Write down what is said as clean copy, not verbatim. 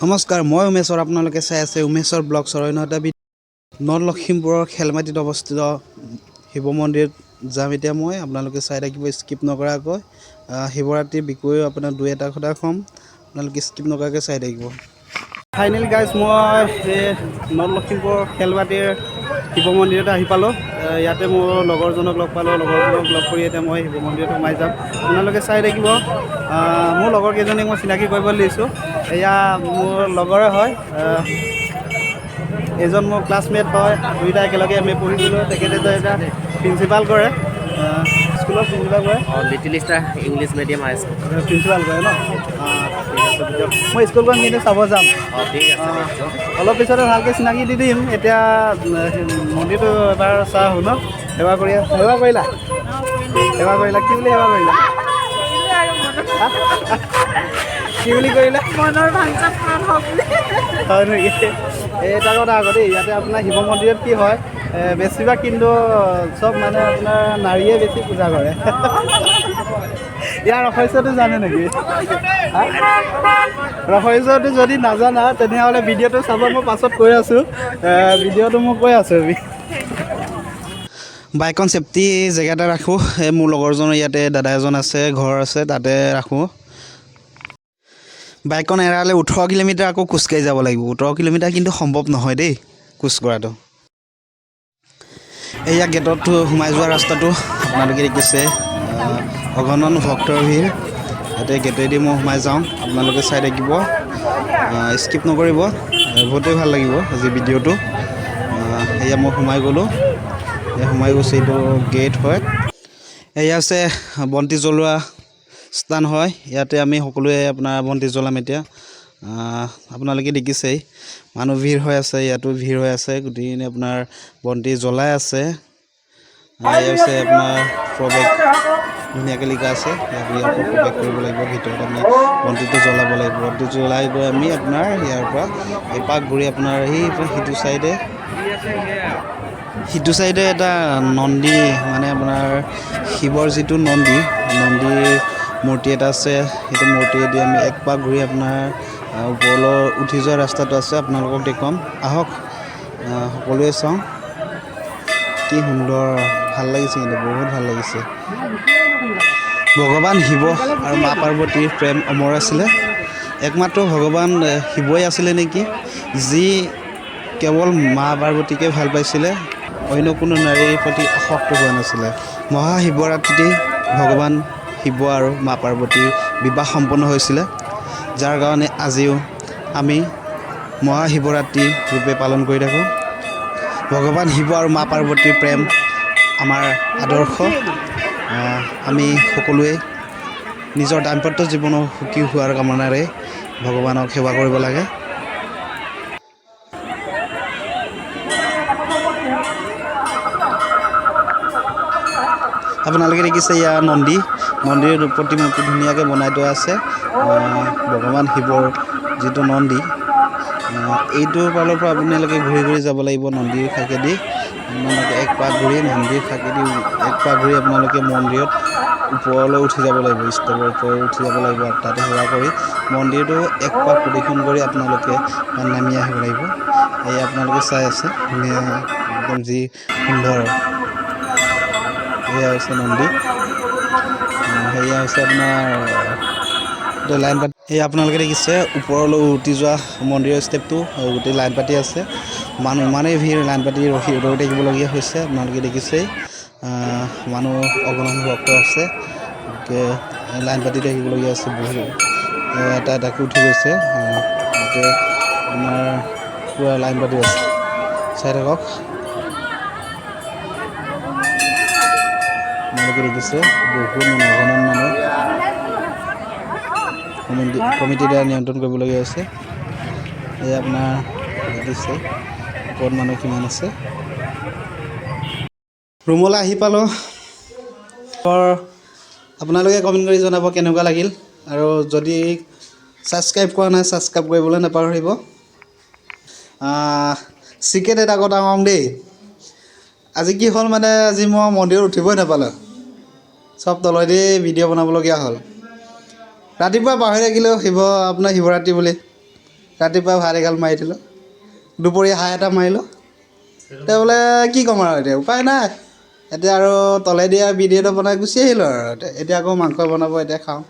নমস্কাৰ, মই উমেশ্বৰ। আপোনালোকে চাই আছে উমেশ্বৰ ব্লগছৰ অন্য এটা নৰ্থ লখিমপুৰৰ খেলমাটিত অৱস্থিত শিৱ মন্দিৰত যাম এতিয়া মই। আপোনালোকে চাই থাকিব স্কিপ নকৰাকৈ। শিৱৰাত্ৰিৰ বিষয়েও আপোনাৰ দুই এটা কথা ক'ম, আপোনালোকে স্কিপ নকৰাকৈ চাই থাকিব। ফাইনেলি গাইজ, মই নৰ্থ লখিমপুৰৰ খেলমাটিৰ শিৱ মন্দিৰত আহি পালোঁ। ইয়াতে মোৰ লগৰজনক লগ পালোঁ। লগৰজনক লগ কৰি এতিয়া মই শিৱ মন্দিৰত সোমাই যাম। আপোনালোকে চাই থাকিব। মোৰ লগৰ কেইজনীক মই চিনাকি কৰিব দিছোঁ। এয়া মোৰ লগৰে হয়, এজন মোৰ ক্লাছমেট হয়। দুয়োটা একেলগে আমি পঢ়িছিলোঁ। তেখেতে এতিয়া প্ৰিন্সিপাল কৰে, স্কুলৰ প্ৰিন্সিপাল কৰে। লিটিল ষ্টাৰ ইংলিছ মিডিয়াম হাই স্কুল প্ৰিন্সিপাল কৰে ন? ঠিক আছে, তেতিয়া মই স্কুলখন কিন্তু চাব যাম। ঠিক আছে দিয়ক। অলপ পিছতে ভালকৈ চিনাকি দি দিম। এতিয়া মন্দিৰটো এবাৰ চাই আহোঁ ন? সেৱা কৰিলা? সেৱা কৰিলা? কি বুলি সেৱা কৰিলা? কি বুলি কৰিলে? মনৰ ভাঞ্চা পূৰণ হওক বুলি। হয় নেকি? এটা কথা আকৌ দেই, ইয়াতে আপোনাৰ শিৱ মন্দিৰত কি হয়, বেছিভাগ কিন্তু চব মানে আপোনাৰ নাৰীয়ে বেছি পূজা কৰে। ইয়াৰ ৰহস্যটো জানে নেকি? ৰহস্যটো যদি নাজানা তেনেহ'লে ভিডিঅ'টো চাব। মই পাছত কৈ আছোঁ, ভিডিঅ'টো মই কৈ আছোঁ। বাইকখন চেফটি জেগাতে ৰাখোঁ। মোৰ লগৰজনৰ ইয়াতে দাদা এজন আছে, ঘৰ আছে, তাতে ৰাখোঁ। বাইকখন এৰালে 18 কিলোমিটাৰ আকৌ খোজকাঢ়ি যাব লাগিব। 18 কিলোমিটাৰ কিন্তু সম্ভৱ নহয় দেই খোজ কঢ়াটো। এয়া গেটত সোমাই যোৱা ৰাস্তাটো আপোনালোকে দেখিছে, অগণন ভক্তৰ ভিৰ। ইয়াতে গেটেদি মই সোমাই যাওঁ। আপোনালোকে চাই থাকিব, স্কিপ নকৰিব, বহুতেই ভাল লাগিব আজি ভিডিঅ'টো। এয়া মই সোমাই গ'লোঁ, এয়া সোমাই গৈছে। এইটো গেট হয়। এয়া আছে বন্তি জ্বলোৱা স্থান হয়। ইয়াতে আমি সকলোৱে আপোনাৰ বন্তি জ্বলাম এতিয়া। আপোনালোকে দেখিছেই মানুহ ভিৰ হৈ আছে, ইয়াতো ভিৰ হৈ আছে। গোটেইখিনি আপোনাৰ বন্তি জ্বলাই আছে। এয়া হৈছে আপোনাৰ প্ৰৱেশ, ধুনীয়াকৈ লিখা আছে। ইয়াৰ পৰা প্ৰৱেশ কৰিব লাগিব। ভিতৰত আমি বন্তিটো জ্বলাব লাগিব। বন্তি জ্বলাই গৈ আমি আপোনাৰ ইয়াৰ পৰা এপাক ঘূৰি আপোনাৰ সিটো চাইডে এটা নন্দী, মানে আপোনাৰ শিৱৰ যিটো নন্দীৰ মূৰ্তি এটা আছে। সেইটো মূৰ্তিয়েদি আমি এক পাক ঘূৰি আপোনাৰ ওপৰলৈ উঠি যোৱা ৰাস্তাটো আছে, আপোনালোকক দেখুৱাম। আহক সকলোৱে চাওঁ। কি সুন্দৰ, ভাল লাগিছে, কিন্তু বহুত ভাল লাগিছে। ভগৱান শিৱ আৰু মা পাৰ্বতীৰ প্ৰেম অমৰ আছিলে। একমাত্ৰ ভগৱান শিৱই আছিলে নেকি, যি কেৱল মা পাৰ্বতীকে ভাল পাইছিলে, অন্য কোনো নাৰীৰ প্ৰতি আসক্ত হোৱা নাছিলে। মহাশিৱৰাত্ৰিতেই ভগৱান শিৱ আৰু মা পাৰ্বতীৰ বিবাহ সম্পন্ন হৈছিলে, যাৰ কাৰণে আজিও আমি মহাশিৱৰাত্ৰি ৰূপে পালন কৰি থাকোঁ। ভগৱান শিৱ আৰু মা পাৰ্বতীৰ প্ৰেম আমাৰ আদৰ্শ। আমি সকলোৱে নিজৰ দাম্পত্য জীৱনৰ সুখী হোৱাৰ কামনাৰে ভগৱানক সেৱা কৰিব লাগে। আপোনালোকে দেখিছে ইয়াৰ নন্দীৰ প্ৰতিমূৰ্তি ধুনীয়াকৈ বনাই থোৱা আছে। ভগৱান শিৱৰ যিটো নন্দী, এইটোৰ ফালৰ পৰা আপোনালোকে ঘূৰি ঘূৰি যাব লাগিব নন্দীৰ কাষেদি। আপোনালোকে এক পাক ঘূৰি আপোনালোকে মন্দিৰত ওপৰলৈ উঠি যাব লাগিব, ষ্টেপৰ ওপৰত উঠি যাব লাগিব। তাতে সেৱা কৰি মন্দিৰটো এক পাক প্ৰদক্ষিণ কৰি আপোনালোকে নামি আহিব লাগিব। এই আপোনালোকে চাই আছে, ধুনীয়া একদম যি সুন্দৰ। এয়া হৈছে নন্দী, সেয়া হৈছে আপোনাৰ লাইন পাতি। এই আপোনালোকে দেখিছে ওপৰলৈ উঠি যোৱা মন্দিৰৰ ষ্টেপটো, গোটেই লাইন পাতি আছে। মানুহ ইমানেই ভিৰ, লাইন পাতি ৰৈ থাকিবলগীয়া হৈছে। আপোনালোকে দেখিছেই মানুহ অগণন ভক্ত আছে, লাইন পাতি থাকিবলগীয়া আছে। বহুত এটাকৈ উঠি গৈছে, গোটেই আপোনাৰ পূৰা লাইন পাতি আছে। চাই থাকক, আপোনালোকে দেখিছে বহুত মানুহ, অগণন মানুহ। কমিটিৰ দ্বাৰা নিয়ন্ত্ৰণ কৰিবলগীয়া হৈছে। এই আপোনাৰ দেখিছে ওপৰত মানুহ কিমান আছে। ৰুমলৈ আহি পালোঁ। আপোনালোকে কমেণ্ট কৰি জনাব কেনেকুৱা লাগিল, আৰু যদি ছাবস্ক্ৰাইব কৰা নাই ছাবস্ক্ৰাইব কৰিবলৈ নাপাহৰিব। চিক্ৰেট এটা কথা ক'ম দেই, আজি কি হ'ল মানে, আজি মই মন্দিৰত উঠিবই নাপালোঁ, চব তলেদি ভিডিঅ' বনাবলগীয়া হ'ল। ৰাতিপুৱা পাহৰি থাকিলোঁ আপোনাৰ শিৱৰাত্ৰি বুলি। ৰাতিপুৱা ভাত এগাল মাৰি দিলোঁ দুপৰীয়া হাঁহ এটা মাৰিলোঁ এতিয়া বোলে কি ক'ম আৰু এতিয়া উপায় নাই এতিয়া আৰু তলে দিয়া ভিডিঅ'টো বনাই গুচি আহিলোঁ আৰু এতিয়া আকৌ মাংস বনাব এতিয়া খাওঁ